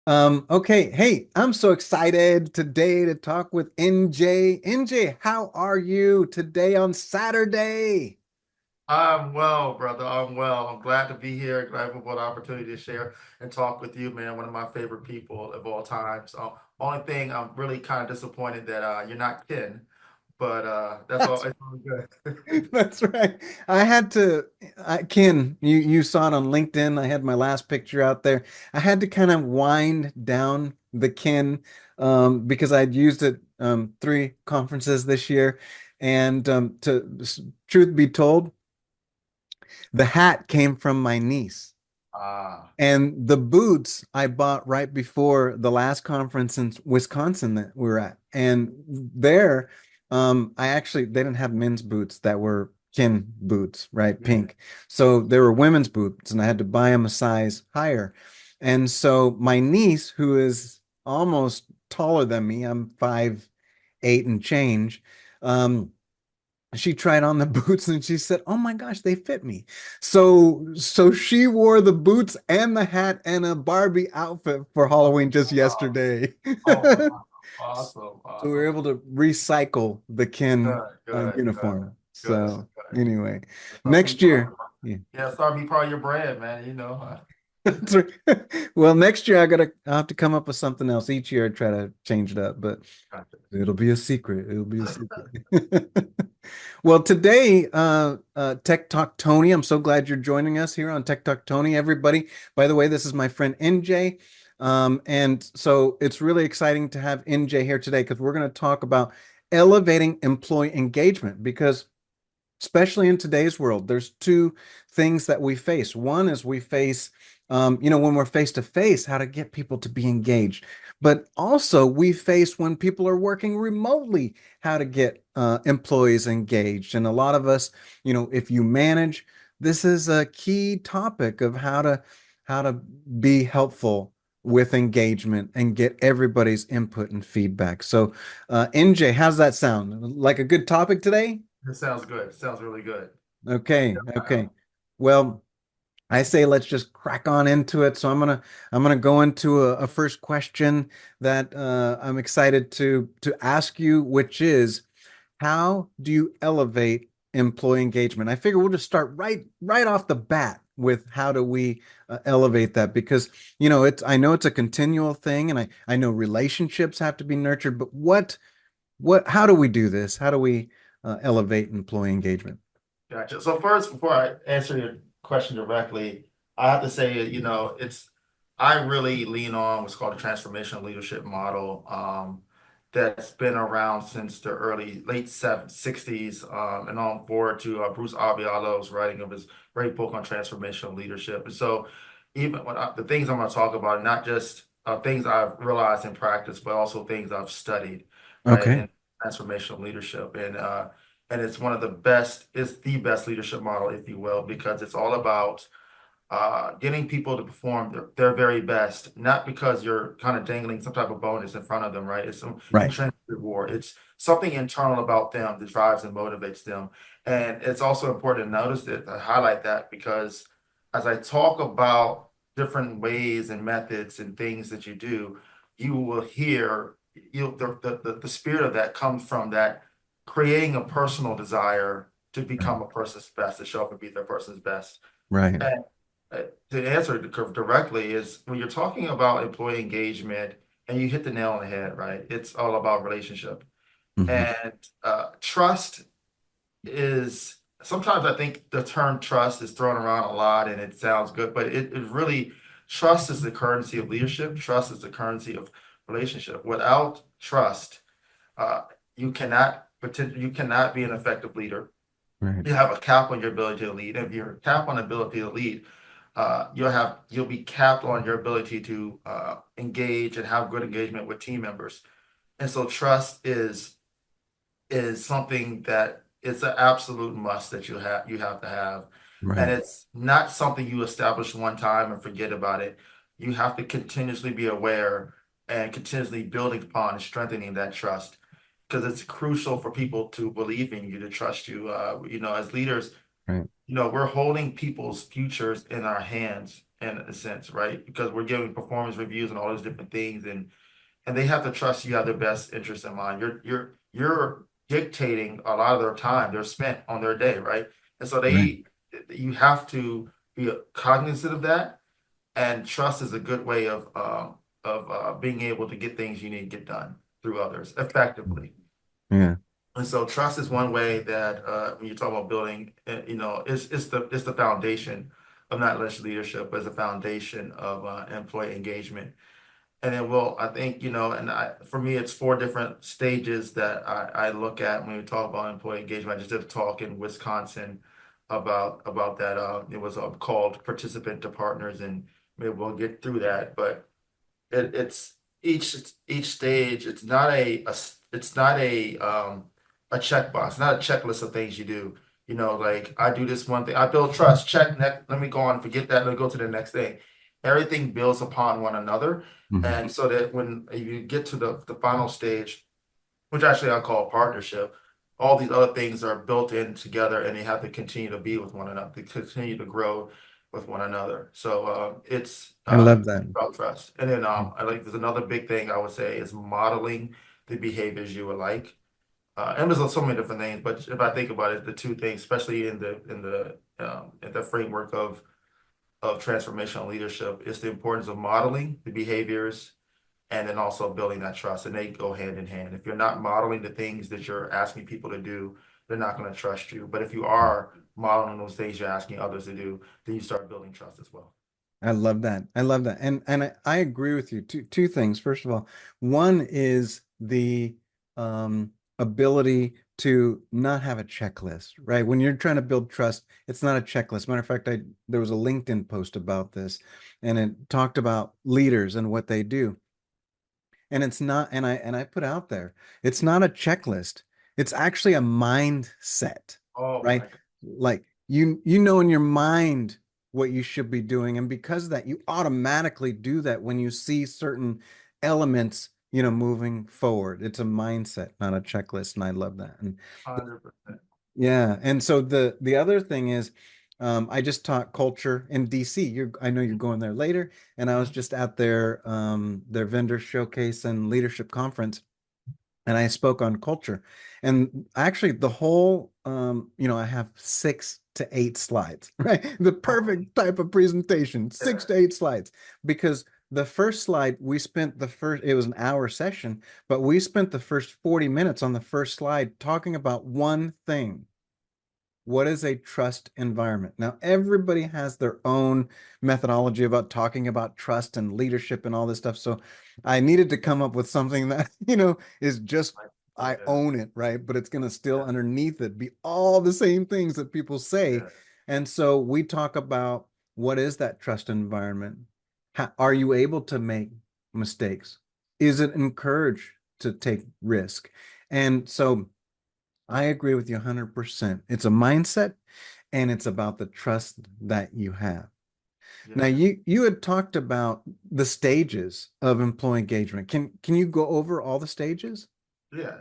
Okay. Hey, I'm so excited today to talk with NJ. NJ, how are you today on Saturday? I'm well, brother. I'm well. I'm glad to be here. Glad for the opportunity to share and talk with you, man. One of my favorite people of all time. So, only thing I'm really kind of disappointed that you're not Ken, but that's all. That's It's all good. that's right. Ken, you saw it on LinkedIn. I had my last picture out there. I had to kind of wind down the Ken because I'd used it three conferences this year. And truth be told, the hat came from my niece. Ah, And the boots I bought right before the last conference in Wisconsin that we were at. And there, they didn't have men's boots that were kin boots, right? yeah. Pink. So there were women's boots, and I had to buy them a size higher. And so my niece, who is almost taller than me, I'm 5'8" and change, she tried on the boots and she said, "Oh my gosh, they fit me." So she wore the boots and the hat and a Barbie outfit for Oh, Halloween just wow. yesterday. Oh, wow. Awesome. So we were Awesome. able to recycle the Ken Good, good, good, uniform. good, So good. anyway, Start being next part of year, your, yeah. yeah, start being part of your brand, man. That's right. Well, next year I'll have to come up with something else. Each year I try to change it up, but Gotcha. it'll be a secret. It'll be a secret. Well, today, Tech Talk Tony, I'm so glad you're joining us here on Tech Talk Tony, everybody. By the way, this is my friend NJ. And so it's really exciting to have NJ here today because we're going to talk about elevating employee engagement because especially in today's world, there's two things that we face. One is we face, when we're face to face, how to get people to be engaged. But also, we face when people are working remotely, how to get employees engaged. And a lot of us, if you manage, this is a key topic of how to be helpful with engagement and get everybody's input and feedback. So, NJ, how's that sound? Like a good topic today? It sounds good. It sounds really good. Okay, okay. Well, I say let's just crack on into it. So I'm gonna go into a first question that I'm excited to ask you, which is how do you elevate employee engagement? I figure we'll just start right off the bat with how do we elevate that because it's I know it's a continual thing and I know relationships have to be nurtured, but what how do we do this? How do we elevate employee engagement? Gotcha. So first, before I answer your question directly, I have to say, I really lean on what's called a transformational leadership model, that's been around since the late 60s, and on forward to Bruce Avialo's writing of his great book on transformational leadership. And so, even the things I'm going to talk about, are not just things I've realized in practice, but also things I've studied, right, Okay. in transformational leadership, and it's one of the best, it's the best leadership model, if you will, because it's all about getting people to perform their very best, not because you're kind of dangling some type of bonus in front of them, right? It's some Right. intrinsic reward. It's something internal about them that drives and motivates them. And it's also important to notice that, to highlight that, because as I talk about different ways and methods and things that you do, you will hear the spirit of that comes from that creating a personal desire to Right. become a person's best, to show up and be their person's best. Right. And to answer it directly is when you're talking about employee engagement and you hit the nail on the head, right? It's all about relationship. Hmm. And trust is sometimes I think the term trust is thrown around a lot and it sounds good, but it really, trust is the currency of leadership. Trust is the currency of relationship. Without trust, uh, you cannot be an effective leader. Right. You have a cap on your ability to lead. If you're capped on ability to lead, you'll be capped on your ability to engage and have good engagement with team members. And so trust is something that it's an absolute must that you have to have. And Right. it's not something you establish one time and forget about it. You have to continuously be aware and continuously building upon and strengthening that trust because it's crucial for people to believe in you, to trust you. As leaders, Right. we're holding people's futures in our hands. in a sense, right? Because we're giving performance reviews and all those different things, and they have to trust you have their best interest in mind. You're dictating a lot of their time they're spent on their day, right? And so Right. you have to be cognizant of that. And trust is a good way of being able to get things you need to get done through others effectively. Yeah. And so trust is one way that when you talk about building, it's the foundation of not less leadership, but it's the foundation of employee engagement. And then, well, I think, for me, it's four different stages that I look at when we talk about employee engagement. I just did a talk in Wisconsin about that. It was called participant to partners, and maybe we'll get through that. But it's each stage. It's not a checkbox, not a checklist of things you do. Like I do this one thing, I build trust. Check. Next, let me go on, forget that. Let me go to the next thing. Everything builds upon one another, Mhm. and so that when you get to the final stage, which actually I call partnership, all these other things are built in together, and they have to continue to be with one another, to continue to grow with one another. So it's I love that. about trust. And then I like there's another big thing I would say is modeling the behaviors you would like. And there's so many different things, but if I think about it, the two things, especially in the framework of transformational leadership, is the importance of modeling the behaviors and then also building that trust. And they go hand in hand. If you're not modeling the things that you're asking people to do, they're not going to trust you. But if you are modeling those things you're asking others to do, then you start building trust as well. I love that. I love that. And I agree with you. Two things. First of all, one is the ability to not have a checklist, right? When you're trying to build trust, it's not a checklist. Matter of fact, there was a LinkedIn post about this, and it talked about leaders and what they do. And it's not, and I put out there, it's not a checklist. It's actually a mindset, Oh right? my God. Like you know in your mind what you should be doing. And because of that, you automatically do that when you see certain elements, moving forward. It's a mindset, not a checklist. And I love that. And 100%. yeah, and so the other thing is, I just taught culture in DC. I know you're going there later, and I was just at their vendor showcase and leadership conference, and I spoke on culture. And actually, the whole, I have 6 to 8 slides, right? The Oh, perfect type of presentation, six yeah. to eight slides, because the first slide it was an hour session, but we spent the first 40 minutes on the first slide talking about one thing. What is a trust environment? Now, everybody has their own methodology about talking about trust and leadership and all this stuff. So I needed to come up with something that, is just, Like, I yeah, own it, right? But it's going to still yeah, underneath it be all the same things that people say. yeah, And so we talk about what is that trust environment? Are you able to make mistakes? Is it encouraged to take risk? And so I agree with you 100%. It's a mindset and it's about the trust that you have. Now, yeah. you had talked about the stages of employee engagement. Can you go over all the stages? Yeah.